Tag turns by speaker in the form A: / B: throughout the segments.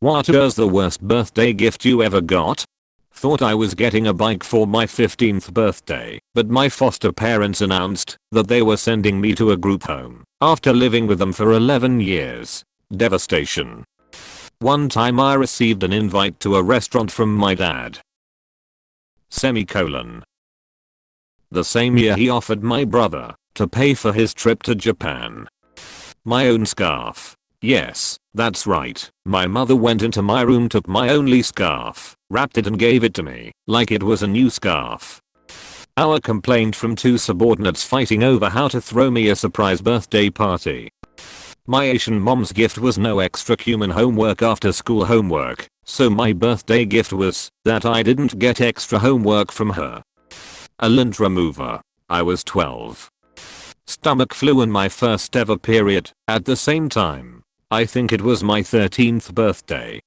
A: What was the worst birthday gift you ever got? Thought I was getting a bike for my 15th birthday, but my foster parents announced that they were sending me to a group home after living with them for 11 years. Devastation. One time I received an invite to a restaurant from my dad. Semicolon. The same year he offered my brother to pay for his trip to Japan. My own scarf. Yes, that's right. My mother went into my room, took my only scarf, wrapped it and gave it to me like it was a new scarf. Our complaint from two subordinates fighting over how to throw me a surprise birthday party. My Asian mom's gift was no extra human homework after school homework, so my birthday gift was that I didn't get extra homework from her. A lint remover. I was 12. Stomach flu and my first ever period at the same time. I think it was my 13th birthday.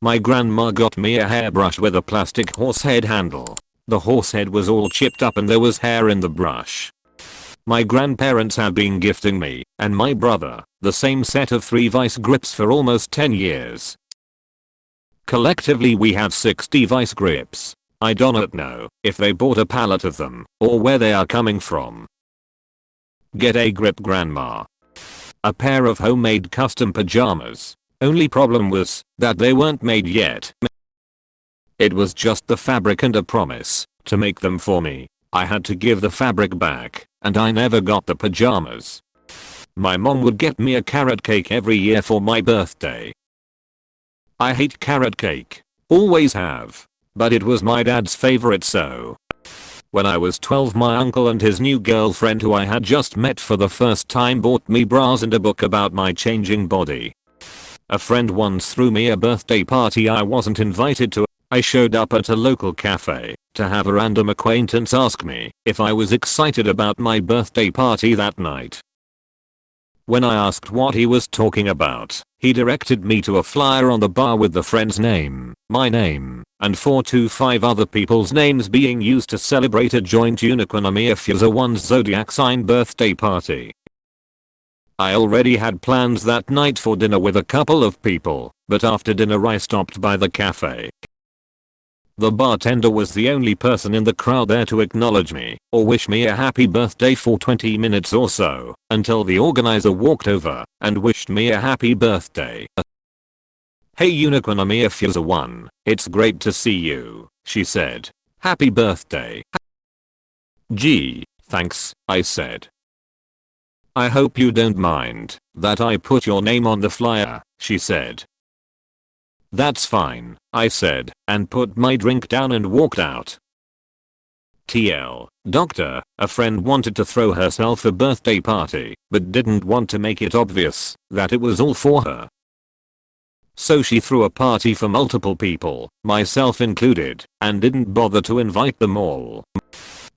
A: My grandma got me a hairbrush with a plastic horse head handle. The horse head was all chipped up and there was hair in the brush. My grandparents have been gifting me and my brother the same set of 3 vice grips for almost 10 years. Collectively we have 60 vice grips. I don't know if they bought a pallet of them or where they are coming from. Get a grip, grandma. A pair of homemade custom pajamas. Only problem was that they weren't made yet. It was just the fabric and a promise to make them for me. I had to give the fabric back and I never got the pajamas. My mom would get me a carrot cake every year for my birthday. I hate carrot cake. Always have. But it was my dad's favorite, so. When I was 12, my uncle and his new girlfriend, who I had just met for the first time, bought me bras and a book about my changing body. A friend once threw me a birthday party I wasn't invited to. I showed up at a local cafe to have a random acquaintance ask me if I was excited about my birthday party that night. When I asked what he was talking about, he directed me to a flyer on the bar with the friend's name, my name, and 4 to 5 other people's names being used to celebrate a joint Unicorn Fuser 1's zodiac sign birthday party. I already had plans that night for dinner with a couple of people, but after dinner I stopped by the cafe. The bartender was the only person in the crowd there to acknowledge me or wish me a happy birthday for 20 minutes or so, until the organizer walked over and wished me a happy birthday. "Hey Unicorn Fuser 1, it's great to see you," she said. "Happy birthday." "Gee, thanks," I said. "I hope you don't mind that I put your name on the flyer," she said. "That's fine," I said, and put my drink down and walked out. TL, doctor, a friend wanted to throw herself a birthday party, but didn't want to make it obvious that it was all for her. So she threw a party for multiple people, myself included, and didn't bother to invite them all.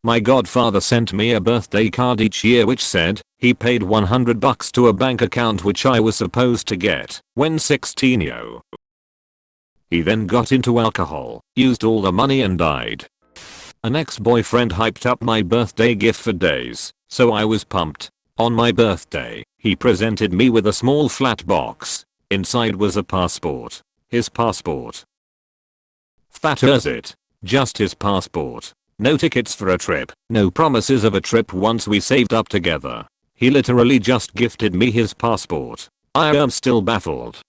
A: My godfather sent me a birthday card each year which said he paid $100 to a bank account which I was supposed to get when 16 yo. He then got into alcohol, used all the money and died. An ex-boyfriend hyped up my birthday gift for days, so I was pumped. On my birthday, he presented me with a small flat box. Inside was a passport. His passport. Fat as it. Just his passport. No tickets for a trip, no promises of a trip once we saved up together. He literally just gifted me his passport. I am still baffled.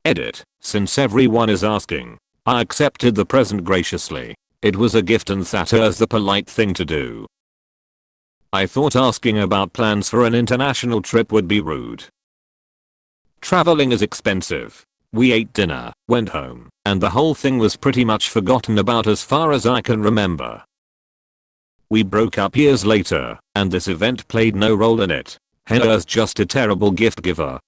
A: Edit. Since everyone is asking, I accepted the present graciously. It was a gift and that is the polite thing to do. I thought asking about plans for an international trip would be rude. Traveling is expensive. We ate dinner, went home, and the whole thing was pretty much forgotten about as far as I can remember. We broke up years later, and this event played no role in it. Henna's just a terrible gift giver.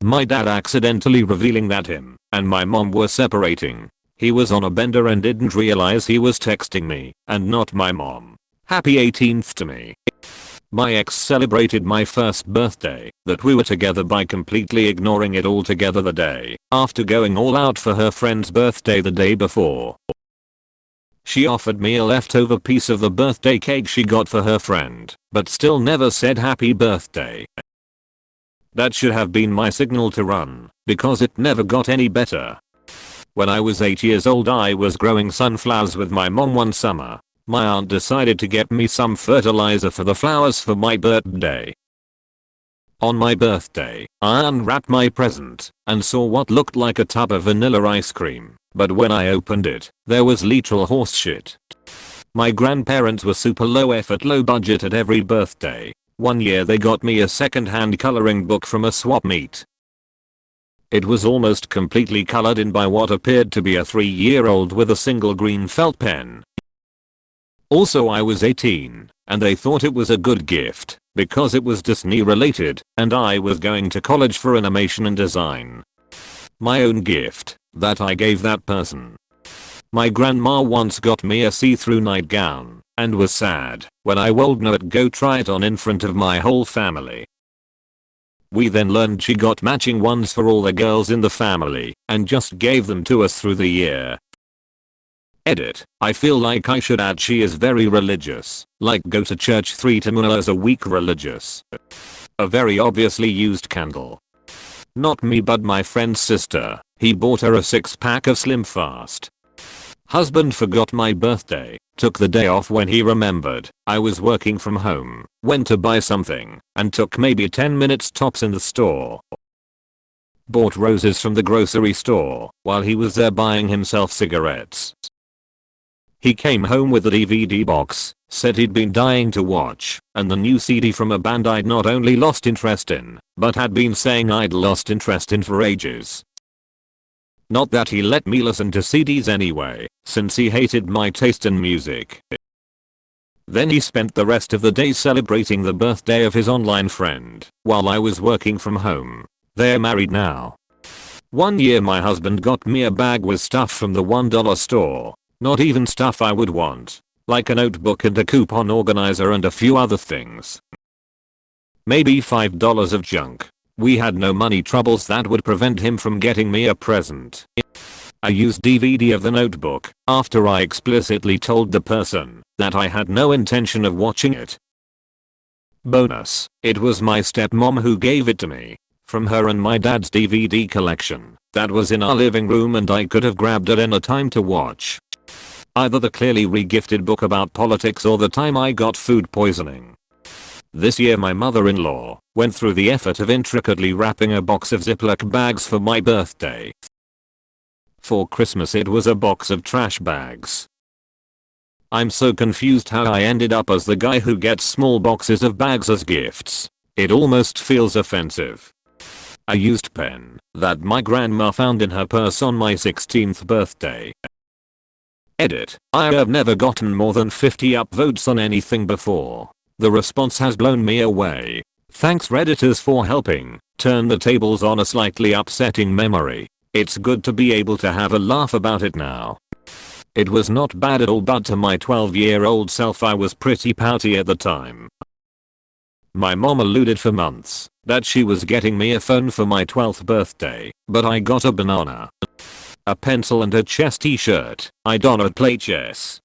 A: My dad accidentally revealing that him and my mom were separating. He was on a bender and didn't realize he was texting me and not my mom. Happy 18th to me. My ex celebrated my first birthday that we were together by completely ignoring it altogether the day after going all out for her friend's birthday the day before. She offered me a leftover piece of the birthday cake she got for her friend, but still never said happy birthday. That should have been my signal to run, because it never got any better. When I was 8 years old, I was growing sunflowers with my mom one summer. My aunt decided to get me some fertilizer for the flowers for my birthday. On my birthday, I unwrapped my present and saw what looked like a tub of vanilla ice cream, but when I opened it, there was literal horse shit. My grandparents were super low effort, low budget at every birthday. One year they got me a second-hand coloring book from a swap meet. It was almost completely colored in by what appeared to be a 3-year-old with a single green felt pen. Also, I was 18, and they thought it was a good gift because it was Disney related and I was going to college for animation and design. My own gift that I gave that person. My grandma once got me a see-through nightgown and was sad when I told her to go try it on in front of my whole family. We then learned she got matching ones for all the girls in the family and just gave them to us through the year. Edit. I feel like I should add she is very religious, like go to church 3 times a week religious. A very obviously used candle. Not me but my friend's sister, he bought her a 6-pack of Slim Fast. Husband forgot my birthday, took the day off when he remembered, I was working from home, went to buy something, and took maybe 10 minutes tops in the store. Bought roses from the grocery store while he was there buying himself cigarettes. He came home with a DVD box, said he'd been dying to watch, and the new CD from a band I'd not only lost interest in, but had been saying I'd lost interest in for ages. Not that he let me listen to CDs anyway, since he hated my taste in music. Then he spent the rest of the day celebrating the birthday of his online friend, while I was working from home. They're married now. One year my husband got me a bag with stuff from the $1 store. Not even stuff I would want, like a notebook and a coupon organizer and a few other things. Maybe $5 of junk. We had no money troubles that would prevent him from getting me a present. I used DVD of the notebook after I explicitly told the person that I had no intention of watching it. Bonus, it was my stepmom who gave it to me. From her and my dad's DVD collection that was in our living room and I could have grabbed at any time to watch. Either the clearly re-gifted book about politics or the time I got food poisoning. This year my mother-in-law went through the effort of intricately wrapping a box of Ziploc bags for my birthday. For Christmas it was a box of trash bags. I'm so confused how I ended up as the guy who gets small boxes of bags as gifts. It almost feels offensive. A used pen that my grandma found in her purse on my 16th birthday. Edit. I have never gotten more than 50 upvotes on anything before. The response has blown me away. Thanks Redditors for helping turn the tables on a slightly upsetting memory. It's good to be able to have a laugh about it now. It was not bad at all, but to my 12-year-old self I was pretty pouty at the time. My mom alluded for months that she was getting me a phone for my 12th birthday, but I got a banana, a pencil and a chess t-shirt. I don't play chess.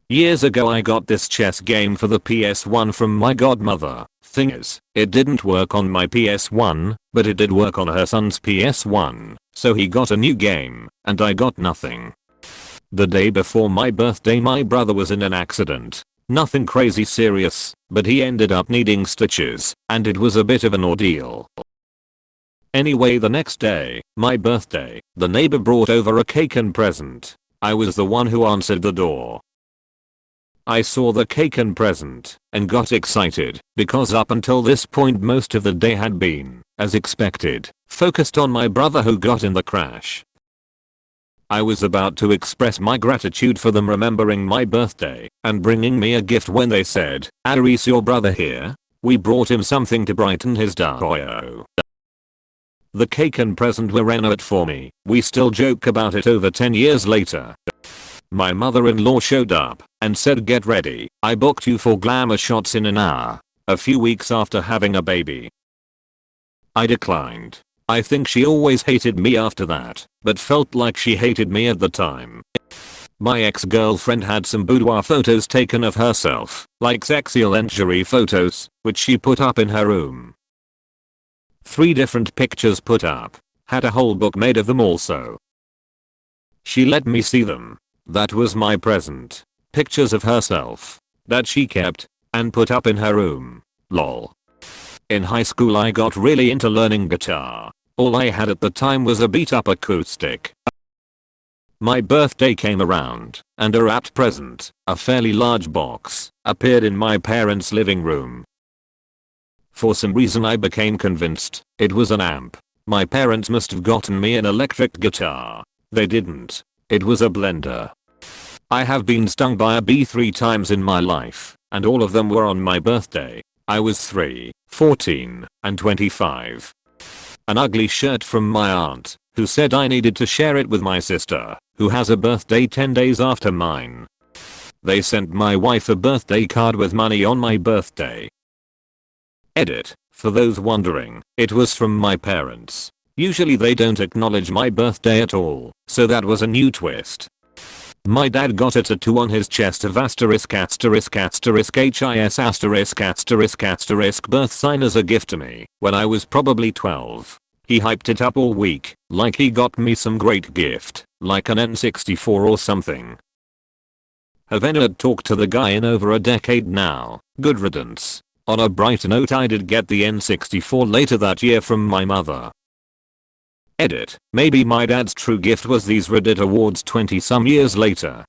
A: Years ago I got this chess game for the PS1 from my godmother. Thing is, it didn't work on my PS1, but it did work on her son's PS1, so he got a new game, and I got nothing. The day before my birthday my brother was in an accident. Nothing crazy serious, but he ended up needing stitches, and it was a bit of an ordeal. Anyway, the next day, my birthday, the neighbor brought over a cake and present. I was the one who answered the door. I saw the cake and present and got excited because up until this point most of the day had been, as expected, focused on my brother who got in the crash. I was about to express my gratitude for them remembering my birthday and bringing me a gift when they said, "Is your brother here? We brought him something to brighten his day." The cake and present were it for me. We still joke about it over 10 years later. My mother-in-law showed up and said, "Get ready, I booked you for glamour shots in an hour," a few weeks after having a baby. I declined. I think she always hated me after that, but felt like she hated me at the time. My ex-girlfriend had some boudoir photos taken of herself, like sexy lingerie photos, which she put up in her room. 3 different pictures put up. Had a whole book made of them also. She let me see them. That was my present. Pictures of herself that she kept and put up in her room. Lol. In high school I got really into learning guitar. All I had at the time was a beat up acoustic. My birthday came around and a wrapped present, a fairly large box, appeared in my parents' living room. For some reason I became convinced it was an amp. My parents must have gotten me an electric guitar. They didn't. It was a blender. I have been stung by a bee 3 times in my life, and all of them were on my birthday. I was 3, 14, and 25. An ugly shirt from my aunt, who said I needed to share it with my sister, who has a birthday 10 days after mine. They sent my wife a birthday card with money on my birthday. Edit. For those wondering, it was from my parents. Usually they don't acknowledge my birthday at all, so that was a new twist. My dad got a tattoo on his chest of asterisk asterisk asterisk HIS asterisk asterisk asterisk birth sign as a gift to me when I was probably 12. He hyped it up all week, like he got me some great gift, like an N64 or something. Haven't had talked to the guy in over a decade now. Good riddance. On a brighter note, I did get the N64 later that year from my mother. Edit. Maybe my dad's true gift was these Reddit awards 20 some years later.